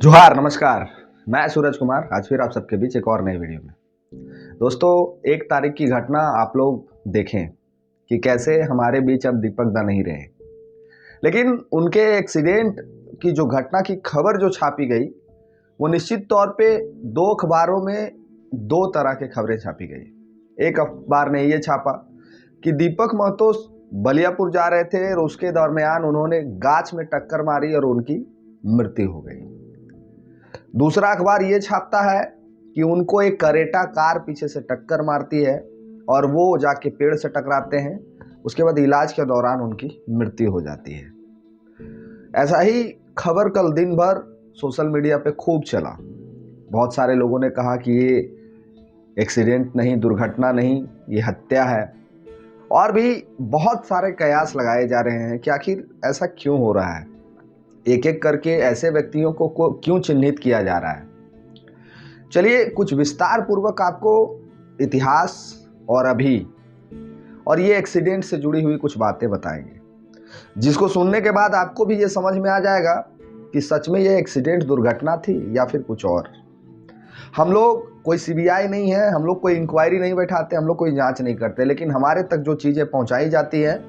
जोहार, नमस्कार। मैं सूरज कुमार आज फिर आप सबके बीच एक और नई वीडियो में। दोस्तों, 1 तारीख की घटना आप लोग देखें कि कैसे हमारे बीच अब दीपक दा नहीं रहे, लेकिन उनके एक्सीडेंट की जो घटना की खबर जो छापी गई वो निश्चित तौर पे 2 अखबारों में 2 तरह की खबरें छापी गई। एक अखबार ने ये छापा कि दीपक महतो बलियापुर जा रहे थे और उसके दरमियान उन्होंने गाछ में टक्कर मारी और उनकी मृत्यु हो गई। दूसरा अखबार ये छापता है कि उनको एक करेटा कार पीछे से टक्कर मारती है और वो जाके पेड़ से टकराते हैं। उसके बाद इलाज के दौरान उनकी मृत्यु हो जाती है। ऐसा ही खबर कल दिन भर सोशल मीडिया पे खूब चला। बहुत सारे लोगों ने कहा कि ये एक्सीडेंट नहीं, दुर्घटना नहीं, ये हत्या है। और भी बहुत सारे कयास लगाए जा रहे हैं कि आखिर ऐसा क्यों हो रहा है, एक एक करके ऐसे व्यक्तियों को क्यों चिन्हित किया जा रहा है। चलिए कुछ विस्तार पूर्वक आपको इतिहास और अभी और ये एक्सीडेंट से जुड़ी हुई कुछ बातें बताएंगे, जिसको सुनने के बाद आपको भी ये समझ में आ जाएगा कि सच में ये एक्सीडेंट दुर्घटना थी या फिर कुछ और। हम लोग कोई सीबीआई नहीं है, हम लोग कोई इंक्वायरी नहीं बैठाते, हम लोग कोई जांच नहीं करते, लेकिन हमारे तक जो चीज़ें पहुंचाई जाती हैं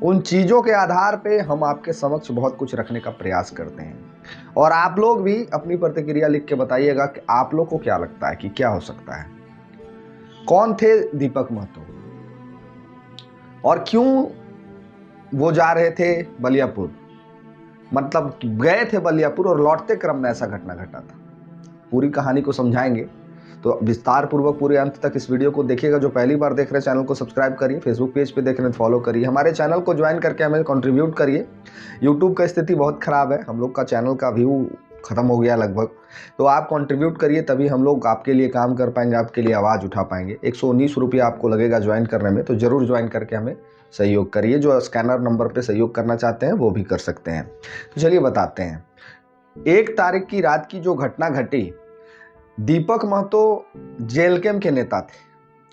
उन चीज़ों के आधार पे हम आपके समक्ष बहुत कुछ रखने का प्रयास करते हैं। और आप लोग भी अपनी प्रतिक्रिया लिख के बताइएगा कि आप लोग को क्या लगता है कि क्या हो सकता है। कौन थे दीपक महतो और क्यों वो जा रहे थे बलियापुर, मतलब गए थे बलियापुर और लौटते क्रम में ऐसा घटना घटा था। पूरी कहानी को समझाएंगे, तो विस्तार पूर्वक पूरे अंत तक इस वीडियो को देखिएगा। जो पहली बार देख रहे हैं चैनल को सब्सक्राइब करिए, फेसबुक पेज पे देख रहे हैं फॉलो करिए, हमारे चैनल को ज्वाइन करके हमें कंट्रीब्यूट करिए। यूट्यूब का स्थिति बहुत ख़राब है, हम लोग का चैनल का व्यू ख़त्म हो गया लगभग, तो आप कंट्रीब्यूट करिए, तभी हम लोग आपके लिए काम कर पाएंगे, आपके लिए आवाज़ उठा पाएंगे। 119 रुपये आपको लगेगा ज्वाइन करने में, तो ज़रूर ज्वाइन करके हमें सहयोग करिए। जो स्कैनर नंबर पर सहयोग करना चाहते हैं वो भी कर सकते हैं। तो चलिए बताते हैं। 1 तारीख की रात की जो घटना घटी, दीपक महतो जेएलकेम के नेता थे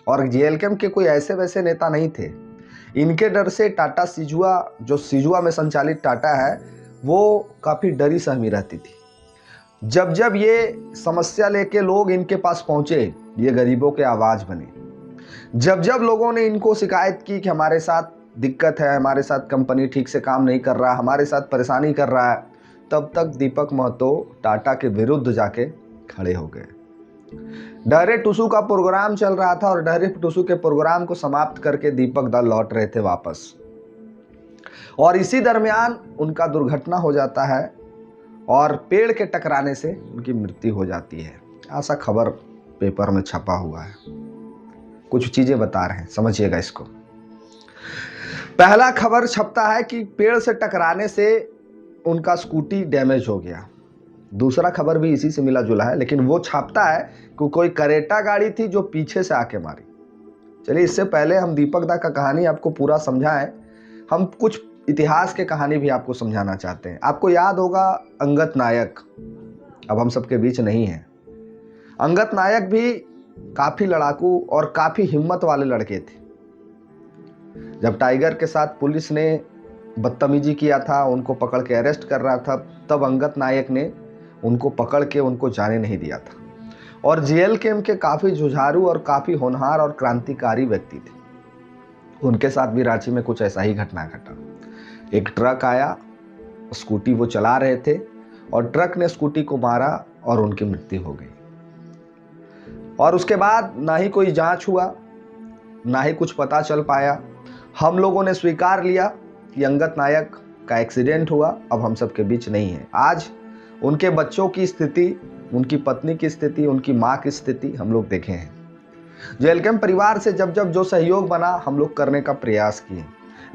और जेएलकेम के कोई ऐसे वैसे नेता नहीं थे। इनके डर से टाटा सिजुआ, जो सिजुआ में संचालित टाटा है, वो काफ़ी डरी सहमी रहती थी। जब जब ये समस्या लेके लोग इनके पास पहुंचे, ये गरीबों के आवाज़ बने। जब जब लोगों ने इनको शिकायत की कि हमारे साथ दिक्कत है, हमारे साथ कंपनी ठीक से काम नहीं कर रहा, हमारे साथ परेशानी कर रहा है, तब तक दीपक महतो टाटा के विरुद्ध जाके खड़े हो गए। डरे टुसू का प्रोग्राम चल रहा था और डरे टुसू के प्रोग्राम को समाप्त करके दीपक दा लौट रहे थे वापस, और इसी दरमियान उनका दुर्घटना हो जाता है और पेड़ के टकराने से उनकी मृत्यु हो जाती है। ऐसा खबर पेपर में छपा हुआ है, कुछ चीजें बता रहे हैं, समझिएगा इसको। पहला खबर छपता है कि पेड़ से टकराने से उनका स्कूटी डैमेज हो गया। दूसरा खबर भी इसी से मिला जुला है, लेकिन वो छापता है कि कोई करेटा गाड़ी थी जो पीछे से आके मारी। चलिए इससे पहले हम दीपक दा का कहानी आपको पूरा समझाएं, हम कुछ इतिहास के कहानी भी आपको समझाना चाहते हैं। आपको याद होगा अंगद नायक अब हम सबके बीच नहीं है। अंगद नायक भी काफ़ी लड़ाकू और काफ़ी हिम्मत वाले लड़के थे। जब टाइगर के साथ पुलिस ने बदतमीजी किया था, उनको पकड़ के अरेस्ट कर रहा था, तब अंगद नायक ने उनको पकड़ के उनको जाने नहीं दिया था। और जेएलकेम के काफ़ी जुझारू और काफ़ी होनहार और क्रांतिकारी व्यक्ति थे। उनके साथ भी रांची में कुछ ऐसा ही घटना घटा। एक ट्रक आया, स्कूटी वो चला रहे थे और ट्रक ने स्कूटी को मारा और उनकी मृत्यु हो गई। और उसके बाद ना ही कोई जांच हुआ, ना ही कुछ पता चल पाया। हम लोगों ने स्वीकार लिया कि अंगद नायक का एक्सीडेंट हुआ, अब हम सबके बीच नहीं है। आज उनके बच्चों की स्थिति, उनकी पत्नी की स्थिति, उनकी माँ की स्थिति हम लोग देखे हैं। जेएलकेम परिवार से जब जब जो सहयोग बना हम लोग करने का प्रयास किए,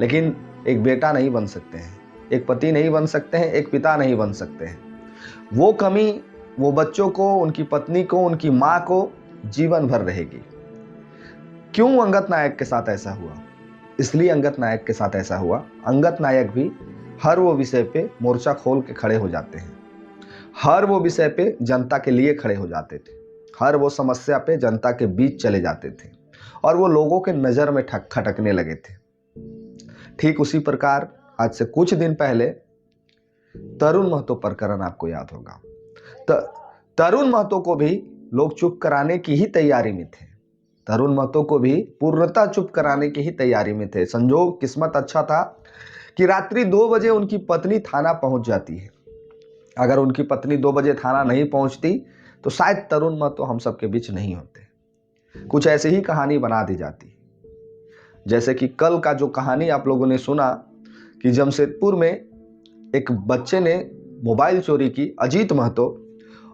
लेकिन एक बेटा नहीं बन सकते हैं, एक पति नहीं बन सकते हैं, एक पिता नहीं बन सकते हैं। वो कमी वो बच्चों को, उनकी पत्नी को, उनकी माँ को जीवन भर रहेगी। क्यों अंगद नायक के साथ ऐसा हुआ? इसलिए अंगद नायक के साथ ऐसा हुआ, अंगद नायक भी हर वो विषय पे मोर्चा खोल के खड़े हो जाते हैं, हर वो विषय पे जनता के लिए खड़े हो जाते थे, हर वो समस्या पे जनता के बीच चले जाते थे और वो लोगों के नज़र में खटकने लगे थे। ठीक उसी प्रकार आज से कुछ दिन पहले तरुण महतो प्रकरण आपको याद होगा। तरुण महतो को भी लोग चुप कराने की ही तैयारी में थे। तरुण महतो को भी पूर्णतः चुप कराने की ही तैयारी में थे। संजोग किस्मत अच्छा था कि रात्रि 2 बजे उनकी पत्नी थाना पहुंच जाती है। अगर उनकी पत्नी 2 बजे थाना नहीं पहुंचती तो शायद तरुण महतो हम सबके बीच नहीं होते। कुछ ऐसी ही कहानी बना दी जाती, जैसे कि कल का जो कहानी आप लोगों ने सुना कि जमशेदपुर में एक बच्चे ने मोबाइल चोरी की, अजीत महतो,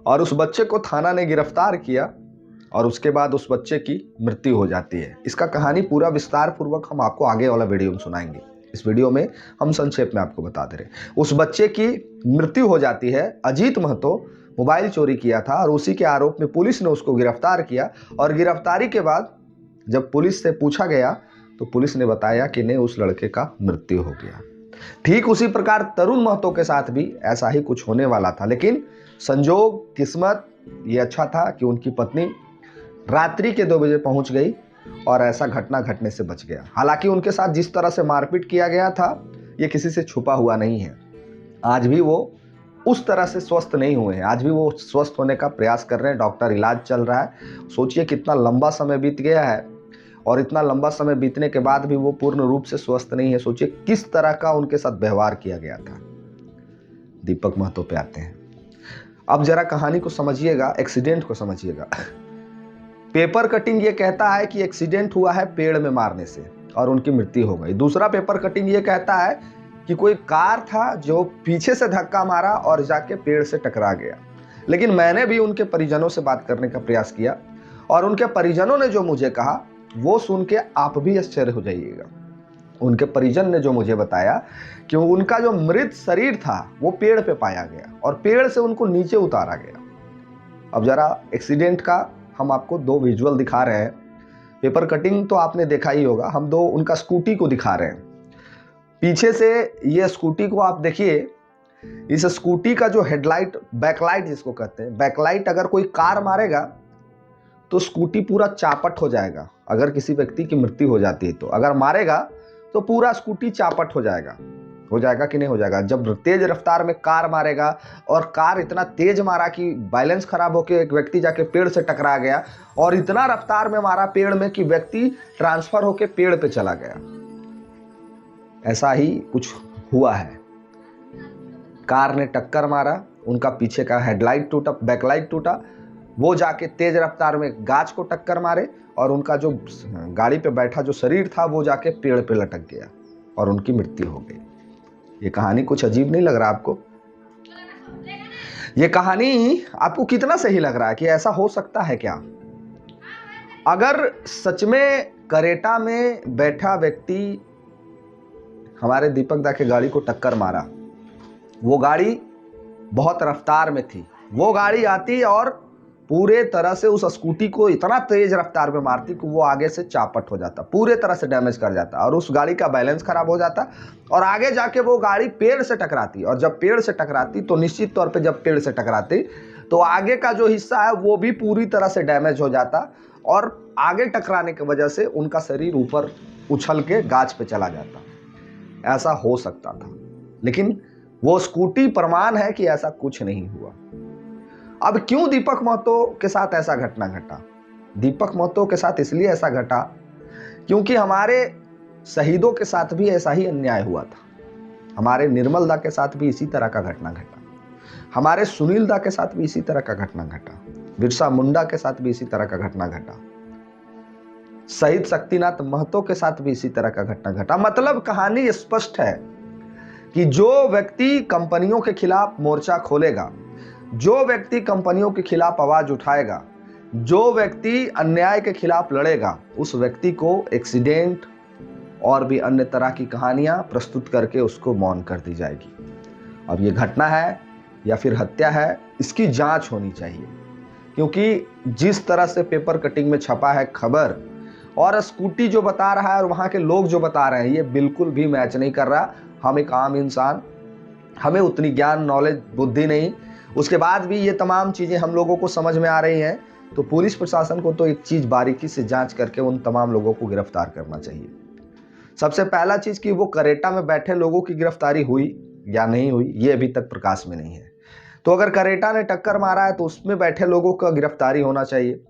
और उस बच्चे को थाना ने गिरफ्तार किया और उसके बाद उस बच्चे की मृत्यु हो जाती है। इसका कहानी पूरा विस्तार पूर्वक हम आपको आगे वाला वीडियो में सुनाएंगे। इस वीडियो में हम संक्षेप में आपको बता दे रहे हैं। उस बच्चे की मृत्यु हो जाती है। अजीत महतो मोबाइल चोरी किया था और उसी के आरोप में पुलिस ने उसको गिरफ्तार किया, और गिरफ्तारी के बाद जब पुलिस से पूछा गया तो पुलिस ने बताया कि नहीं, उस लड़के का मृत्यु हो गया। ठीक उसी प्रकार तरुण महतो के साथ भी ऐसा ही कुछ होने वाला था, लेकिन संजोग किस्मत ये अच्छा था कि उनकी पत्नी रात्रि के 2 बजे पहुंच गई और ऐसा घटना घटने से बच गया। हालांकि उनके साथ जिस तरह से मारपीट किया गया था ये किसी से छुपा हुआ नहीं है। आज भी वो उस तरह से स्वस्थ नहीं हुए हैं। आज भी वो स्वस्थ होने का प्रयास कर रहे हैं, डॉक्टर इलाज चल रहा है। सोचिए कितना लंबा समय बीत गया है और इतना लंबा समय बीतने के बाद भी वो पूर्ण रूप से स्वस्थ नहीं है। सोचिए किस तरह का उनके साथ व्यवहार किया गया था। दीपक महतो पे आते हैं। अब जरा कहानी को समझिएगा, एक्सीडेंट को समझिएगा। पेपर कटिंग ये कहता है कि एक्सीडेंट हुआ है पेड़ में मारने से और उनकी मृत्यु हो गई। दूसरा पेपर कटिंग ये कहता है कि कोई कार था जो पीछे से धक्का मारा और जाके पेड़ से टकरा गया। लेकिन मैंने भी उनके परिजनों से बात करने का प्रयास किया और उनके परिजनों ने जो मुझे कहा वो सुन के आप भी आश्चर्य हो जाइएगा। उनके परिजन ने जो मुझे बताया कि उनका जो मृत शरीर था वो पेड़ पे पाया गया और पेड़ से उनको नीचे उतारा गया। अब जरा एक्सीडेंट का हम आपको 2 विजुअल दिखा रहे हैं। पेपर कटिंग तो आपने देखा ही होगा, हम 2 उनका स्कूटी को दिखा रहे हैं। पीछे से ये स्कूटी को आप देखिए। इस स्कूटी का जो हेडलाइट, बैकलाइट जिसको कहते हैं, बैकलाइट अगर कोई कार मारेगा तो स्कूटी पूरा चापट हो जाएगा। अगर किसी व्यक्ति की मृत्यु हो जाती है तो अगर मारेगा तो पूरा स्कूटी चापट हो जाएगा कि नहीं हो जाएगा। जब तेज रफ्तार में कार मारेगा और कार इतना तेज मारा कि बैलेंस खराब होकर एक व्यक्ति जाके पेड़ से टकरा गया और इतना रफ्तार में मारा पेड़ में कि व्यक्ति ट्रांसफर होकर पेड़ पे चला गया। ऐसा ही कुछ हुआ है। कार ने टक्कर मारा, उनका पीछे का हेडलाइट टूटा, बैकलाइट टूटा, वो जाके तेज रफ्तार में गाछ को टक्कर मारे और उनका जो गाड़ी पे बैठा जो शरीर था वो जाके पेड़ पे लटक गया और उनकी मृत्यु हो गई। ये कहानी कुछ अजीब नहीं लग रहा आपको? ये कहानी आपको कितना सही लग रहा है कि ऐसा हो सकता है क्या? अगर सच में करेटा में बैठा व्यक्ति हमारे दीपक दा के गाड़ी को टक्कर मारा, वो गाड़ी बहुत रफ्तार में थी, वो गाड़ी आती और पूरे तरह से उस स्कूटी को इतना तेज रफ्तार में मारती कि वो आगे से चापट हो जाता, पूरे तरह से डैमेज कर जाता और उस गाड़ी का बैलेंस खराब हो जाता और आगे जाके वो गाड़ी पेड़ से टकराती। और जब पेड़ से टकराती तो निश्चित तौर पे जब पेड़ से टकराती तो आगे का जो हिस्सा है वो भी पूरी तरह से डैमेज हो जाता और आगे टकराने की वजह से उनका शरीर ऊपर उछल के गाछ पे चला जाता। ऐसा हो सकता था, लेकिन वो स्कूटी प्रमाण है कि ऐसा कुछ नहीं हुआ। अब क्यों दीपक महतो के साथ ऐसा घटना घटा? दीपक महतो के साथ इसलिए ऐसा घटा क्योंकि हमारे शहीदों के साथ भी ऐसा ही अन्याय हुआ था। हमारे निर्मल दा के साथ भी इसी तरह का घटना घटा, हमारे सुनील दा के साथ भी इसी तरह का घटना घटा, बिरसा मुंडा के साथ भी इसी तरह का घटना घटा, शहीद शक्तिनाथ महतो के साथ भी इसी तरह का घटना घटा। मतलब कहानी स्पष्ट है कि जो व्यक्ति कंपनियों के खिलाफ मोर्चा खोलेगा, जो व्यक्ति कंपनियों के खिलाफ आवाज उठाएगा, जो व्यक्ति अन्याय के खिलाफ लड़ेगा, उस व्यक्ति को एक्सीडेंट और भी अन्य तरह की कहानियां प्रस्तुत करके उसको मौन कर दी जाएगी। अब ये घटना है या फिर हत्या है, इसकी जांच होनी चाहिए, क्योंकि जिस तरह से पेपर कटिंग में छपा है खबर और स्कूटी जो बता रहा है और वहां के लोग जो बता रहे हैं, ये बिल्कुल भी मैच नहीं कर रहा। हम एक आम इंसान, हमें उतनी ज्ञान, नॉलेज, बुद्धि नहीं, उसके बाद भी ये तमाम चीज़ें हम लोगों को समझ में आ रही हैं। तो पुलिस प्रशासन को तो एक चीज़ बारीकी से जांच करके उन तमाम लोगों को गिरफ्तार करना चाहिए। सबसे पहला चीज़ कि वो करेटा में बैठे लोगों की गिरफ्तारी हुई या नहीं हुई, ये अभी तक प्रकाश में नहीं है। तो अगर करेटा ने टक्कर मारा है तो उसमें बैठे लोगों का गिरफ्तारी होना चाहिए,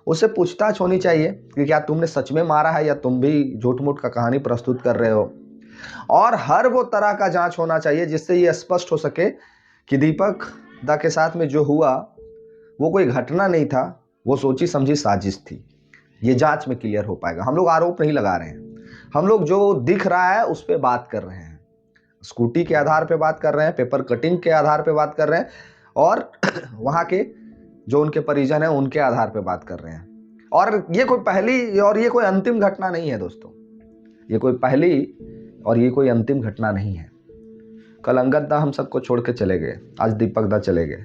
उससे पूछताछ होनी चाहिए कि क्या तुमने सच में मारा है या तुम भी झूठ मूठ का कहानी प्रस्तुत कर रहे हो। और हर वो तरह का जांच होना चाहिए जिससे ये स्पष्ट हो सके कि दीपक दा के साथ में जो हुआ वो कोई घटना नहीं था, वो सोची समझी साजिश थी। ये जांच में क्लियर हो पाएगा। हम लोग आरोप नहीं लगा रहे हैं, हम लोग जो दिख रहा है उस पर बात कर रहे हैं। स्कूटी के आधार पे बात कर रहे हैं, पेपर कटिंग के आधार पे बात कर रहे हैं, और वहाँ के जो उनके परिजन हैं उनके आधार पे बात कर रहे हैं। और ये कोई पहली और ये कोई अंतिम घटना नहीं है दोस्तों, ये कोई पहली और ये कोई अंतिम घटना नहीं है। कल अंगद दा हम सबको छोड़ के चले गए, आज दीपक दा चले गए,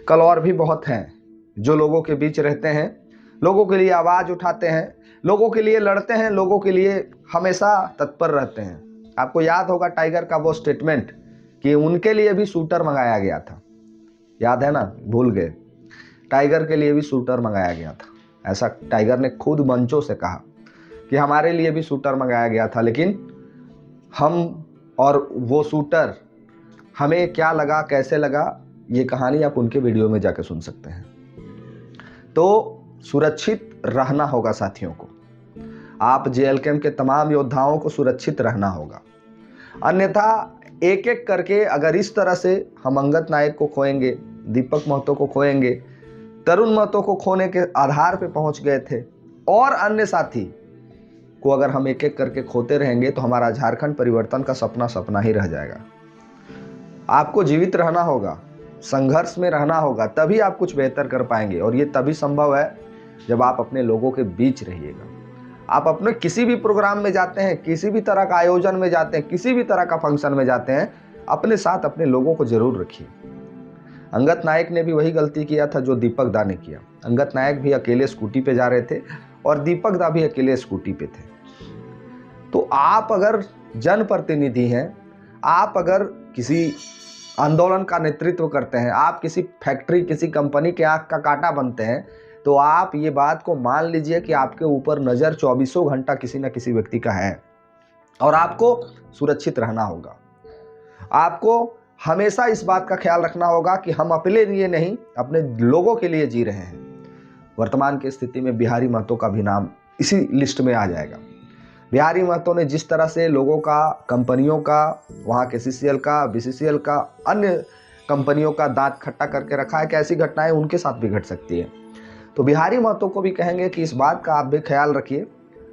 कल और भी बहुत हैं जो लोगों के बीच रहते हैं, लोगों के लिए आवाज़ उठाते हैं, लोगों के लिए लड़ते हैं, लोगों के लिए हमेशा तत्पर रहते हैं। आपको याद होगा टाइगर का वो स्टेटमेंट कि उनके लिए भी शूटर मंगाया गया था, याद है ना? भूल गए? टाइगर के लिए भी शूटर मंगाया गया था। ऐसा टाइगर ने खुद मंचों से कहा कि हमारे लिए भी शूटर मंगाया गया था, लेकिन हम और वो शूटर हमें क्या लगा, कैसे लगा, ये कहानी आप उनके वीडियो में जाके सुन सकते हैं। तो सुरक्षित रहना होगा साथियों को, आप जेएलकेएम के तमाम योद्धाओं को सुरक्षित रहना होगा, अन्यथा एक एक करके अगर इस तरह से हम अंगद नायक को खोएंगे, दीपक महतो को खोएंगे, तरुण महतो को खोने के आधार पे पहुंच गए थे, और अन्य साथी को अगर हम एक एक करके खोते रहेंगे तो हमारा झारखंड परिवर्तन का सपना सपना ही रह जाएगा। आपको जीवित रहना होगा, संघर्ष में रहना होगा, तभी आप कुछ बेहतर कर पाएंगे। और ये तभी संभव है जब आप अपने लोगों के बीच रहिएगा। आप अपने किसी भी प्रोग्राम में जाते हैं, किसी भी तरह का आयोजन में जाते हैं, किसी भी तरह का फंक्शन में जाते हैं, अपने साथ अपने लोगों को जरूर रखिए। अंगद नायक ने भी वही गलती किया था जो दीपक दा ने किया। अंगद नायक भी अकेले स्कूटी पे जा रहे थे और दीपक दा भी अकेले स्कूटी पे थे। तो आप अगर जनप्रतिनिधि हैं, आप अगर किसी आंदोलन का नेतृत्व करते हैं, आप किसी फैक्ट्री, किसी कंपनी के आंख का कांटा बनते हैं, तो आप ये बात को मान लीजिए कि आपके ऊपर नज़र 24 घंटा किसी न किसी व्यक्ति का है, और आपको सुरक्षित रहना होगा। आपको हमेशा इस बात का ख्याल रखना होगा कि हम अपने लिए नहीं, अपने लोगों के लिए जी रहे हैं। वर्तमान की स्थिति में बिहारी महतो का भी नाम इसी लिस्ट में आ जाएगा। बिहारी महतो ने जिस तरह से लोगों का, कंपनियों का, वहाँ के CCL का, BCCL का, अन्य कंपनियों का दांत खट्टा करके रखा है कि ऐसी घटनाएं उनके साथ भी घट सकती है। तो बिहारी महतो को भी कहेंगे कि इस बात का आप भी ख्याल रखिए,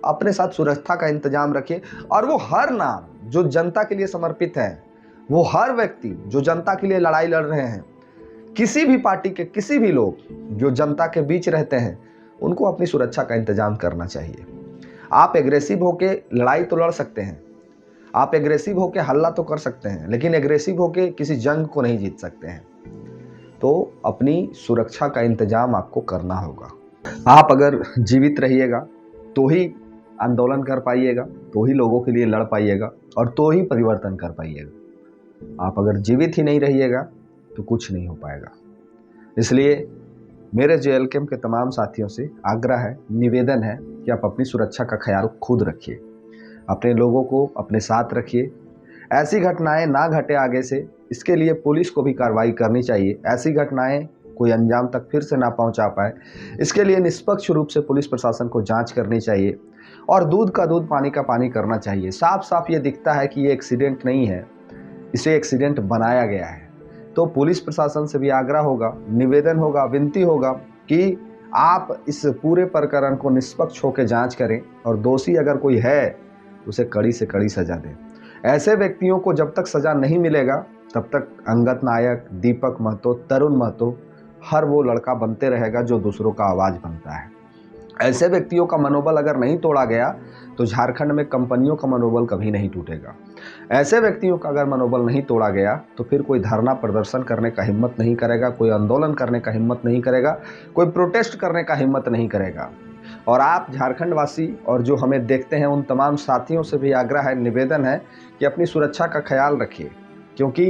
अपने साथ सुरक्षा का इंतजाम रखिए, और वो हर नाम जो जनता के लिए समर्पित है, वो हर व्यक्ति जो जनता के लिए लड़ाई लड़ रहे हैं, किसी भी पार्टी के किसी भी लोग जो जनता के बीच रहते हैं, उनको अपनी सुरक्षा का इंतजाम करना चाहिए। आप एग्रेसिव होके लड़ाई तो लड़ सकते हैं, आप एग्रेसिव होके हल्ला तो कर सकते हैं, लेकिन एग्रेसिव होके किसी जंग को नहीं जीत सकते हैं। तो अपनी सुरक्षा का इंतजाम आपको करना होगा। आप अगर जीवित रहिएगा तो ही आंदोलन कर पाइएगा, तो ही लोगों के लिए लड़ पाइएगा, और तो ही परिवर्तन कर पाइएगा। आप अगर जीवित ही नहीं रहिएगा तो कुछ नहीं हो पाएगा। इसलिए मेरे जेएलकेएम के तमाम साथियों से आग्रह है, निवेदन है कि आप अपनी सुरक्षा का ख्याल खुद रखिए, अपने लोगों को अपने साथ रखिए। ऐसी घटनाएं ना घटे आगे से, इसके लिए पुलिस को भी कार्रवाई करनी चाहिए। ऐसी घटनाएं कोई अंजाम तक फिर से ना पहुंचा पाए, इसके लिए निष्पक्ष रूप से पुलिस प्रशासन को जांच करनी चाहिए, और दूध का दूध, पानी का पानी करना चाहिए। साफ साफ ये दिखता है कि ये एक्सीडेंट नहीं है, इसे एक्सीडेंट बनाया गया है। तो पुलिस प्रशासन से भी आग्रह होगा, निवेदन होगा, विनती होगा कि आप इस पूरे प्रकरण को निष्पक्ष होकर जांच करें, और दोषी अगर कोई है उसे कड़ी से कड़ी सजा दें। ऐसे व्यक्तियों को जब तक सजा नहीं मिलेगा तब तक अंगद नायक, दीपक महतो, तरुण महतो हर वो लड़का बनते रहेगा जो दूसरों का आवाज़ बनता है। ऐसे व्यक्तियों का मनोबल अगर नहीं तोड़ा गया तो झारखंड में कंपनियों का मनोबल कभी नहीं टूटेगा। ऐसे व्यक्तियों का अगर मनोबल नहीं तोड़ा गया तो फिर कोई धरना प्रदर्शन करने का हिम्मत नहीं करेगा, कोई आंदोलन करने का हिम्मत नहीं करेगा, कोई प्रोटेस्ट करने का हिम्मत नहीं करेगा। और आप झारखंड वासी और जो हमें देखते हैं उन तमाम साथियों से भी आग्रह है, निवेदन है कि अपनी सुरक्षा का ख्याल रखिए, क्योंकि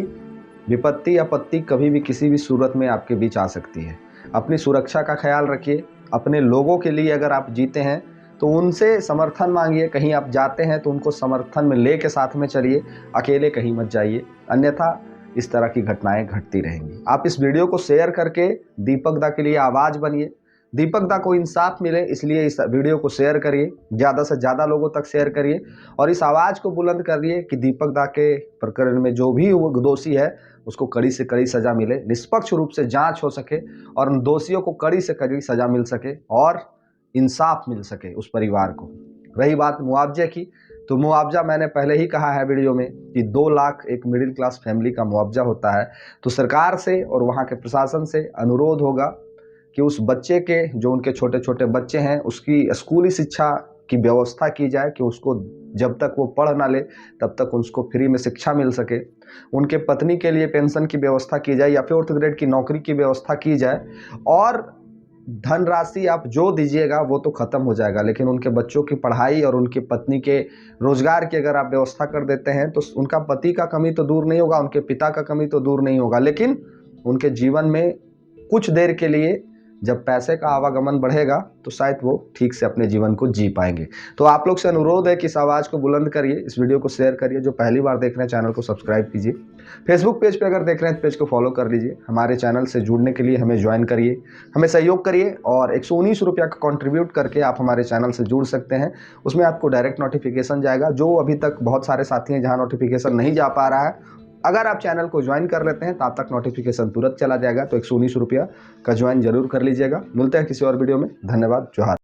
विपत्ति आपत्ति कभी भी किसी भी सूरत में आपके बीच आ सकती है। अपनी सुरक्षा का ख्याल रखिए। अपने लोगों के लिए अगर आप जीते हैं तो उनसे समर्थन मांगिए, कहीं आप जाते हैं तो उनको समर्थन में ले के साथ में चलिए, अकेले कहीं मत जाइए। अन्यथा इस तरह की घटनाएं घटती रहेंगी। आप इस वीडियो को शेयर करके दीपक दा के लिए आवाज़ बनिए, दीपक दा को इंसाफ मिले, इसलिए इस वीडियो को शेयर करिए, ज़्यादा से ज़्यादा लोगों तक शेयर करिए और इस आवाज़ को बुलंद करिए कि दीपक दा के प्रकरण में जो भी वो दोषी है उसको कड़ी से कड़ी सज़ा मिले, निष्पक्ष रूप से जांच हो सके और उन दोषियों को कड़ी से कड़ी सज़ा मिल सके और इंसाफ मिल सके उस परिवार को। रही बात मुआवजे की, तो मुआवजा मैंने पहले ही कहा है वीडियो में कि 2 लाख एक मिडिल क्लास फैमिली का मुआवजा होता है। तो सरकार से और वहाँ के प्रशासन से अनुरोध होगा कि उस बच्चे के, जो उनके छोटे छोटे बच्चे हैं, उसकी स्कूली शिक्षा की व्यवस्था की जाए कि उसको जब तक वो पढ़ ना ले तब तक उसको फ्री में शिक्षा मिल सके। उनके पत्नी के लिए पेंशन की व्यवस्था की जाए या 4th ग्रेड की नौकरी की व्यवस्था की जाए और धनराशि आप जो दीजिएगा वो तो ख़त्म हो जाएगा, लेकिन उनके बच्चों की पढ़ाई और उनकी पत्नी के रोजगार की अगर आप व्यवस्था कर देते हैं तो उनका पति का कमी तो दूर नहीं होगा, उनके पिता का कमी तो दूर नहीं होगा, लेकिन उनके जीवन में कुछ देर के लिए जब पैसे का आवागमन बढ़ेगा तो शायद वो ठीक से अपने जीवन को जी पाएंगे। तो आप लोग से अनुरोध है कि इस आवाज़ को बुलंद करिए, इस वीडियो को शेयर करिए, जो पहली बार देख रहे हैं चैनल को सब्सक्राइब कीजिए, फेसबुक पेज पे अगर देख रहे हैं पेज को फॉलो कर लीजिए, हमारे चैनल से जुड़ने के लिए हमें ज्वाइन करिए, हमें सहयोग करिए और 119 रुपया का कॉन्ट्रीब्यूट करके आप हमारे चैनल से जुड़ सकते हैं। उसमें आपको डायरेक्ट नोटिफिकेशन जाएगा, जो अभी तक बहुत सारे साथी हैं जहाँ नोटिफिकेशन नहीं जा पा रहा है, अगर आप चैनल को ज्वाइन कर लेते हैं तो आप तक नोटिफिकेशन तुरंत चला जाएगा। तो 119 रुपया का ज्वाइन जरूर कर लीजिएगा। मिलते हैं किसी और वीडियो में। धन्यवाद। जोहार।